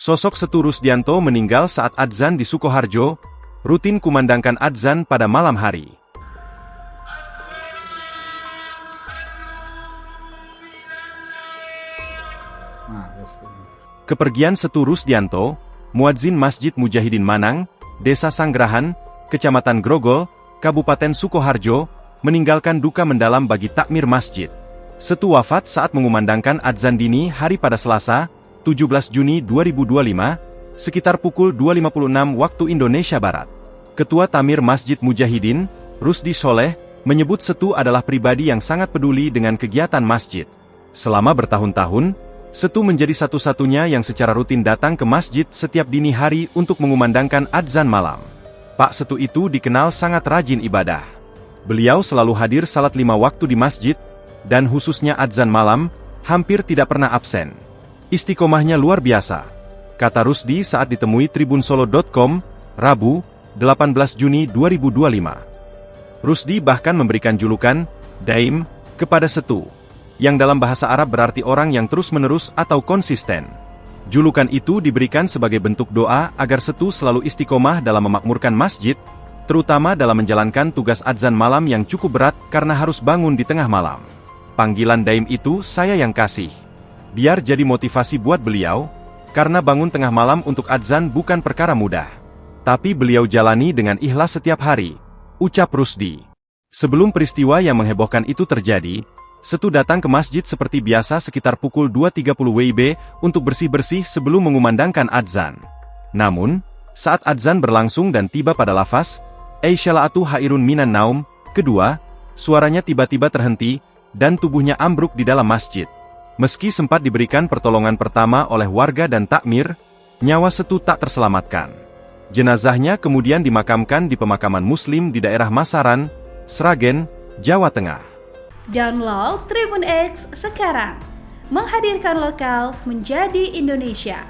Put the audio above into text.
Sosok Setu Rusdianto meninggal saat adzan di Sukoharjo, rutin kumandangkan adzan pada malam hari. Kepergian Setu Rusdianto, muadzin Masjid Mujahidin Manang, Desa Sanggerahan, Kecamatan Grogol, Kabupaten Sukoharjo, meninggalkan duka mendalam bagi takmir masjid. Setu wafat saat mengumandangkan adzan dini hari pada Selasa, 17 Juni 2025, sekitar pukul 2.56 waktu Indonesia Barat. Ketua Tamir Masjid Mujahidin, Rusdi Soleh, menyebut Setu adalah pribadi yang sangat peduli dengan kegiatan masjid. Selama bertahun-tahun, Setu menjadi satu-satunya yang secara rutin datang ke masjid setiap dini hari untuk mengumandangkan adzan malam. Pak Setu itu dikenal sangat rajin ibadah. Beliau selalu hadir salat 5 waktu di masjid, dan khususnya adzan malam, hampir tidak pernah absen. Istiqomahnya luar biasa, kata Rusdi saat ditemui tribunsolo.com, Rabu, 18 Juni 2025. Rusdi bahkan memberikan julukan, Daim, kepada Setu, yang dalam bahasa Arab berarti orang yang terus-menerus atau konsisten. Julukan itu diberikan sebagai bentuk doa agar Setu selalu istiqomah dalam memakmurkan masjid, terutama dalam menjalankan tugas adzan malam yang cukup berat karena harus bangun di tengah malam. Panggilan Daim itu saya yang kasih. Biar jadi motivasi buat beliau, karena bangun tengah malam untuk adzan bukan perkara mudah. Tapi beliau jalani dengan ikhlas setiap hari, ucap Rusdi. Sebelum peristiwa yang menghebohkan itu terjadi, Setu datang ke masjid seperti biasa sekitar pukul 2.30 WIB untuk bersih-bersih sebelum mengumandangkan adzan. Namun, saat adzan berlangsung dan tiba pada lafaz, Aisyala'atu hairun minan naum, kedua, suaranya tiba-tiba terhenti, dan tubuhnya ambruk di dalam masjid. Meski sempat diberikan pertolongan pertama oleh warga dan takmir, nyawa Setu tak terselamatkan. Jenazahnya kemudian dimakamkan di pemakaman Muslim di daerah Masaran, Sragen, Jawa Tengah. Download Tribun X sekarang, menghadirkan lokal menjadi Indonesia.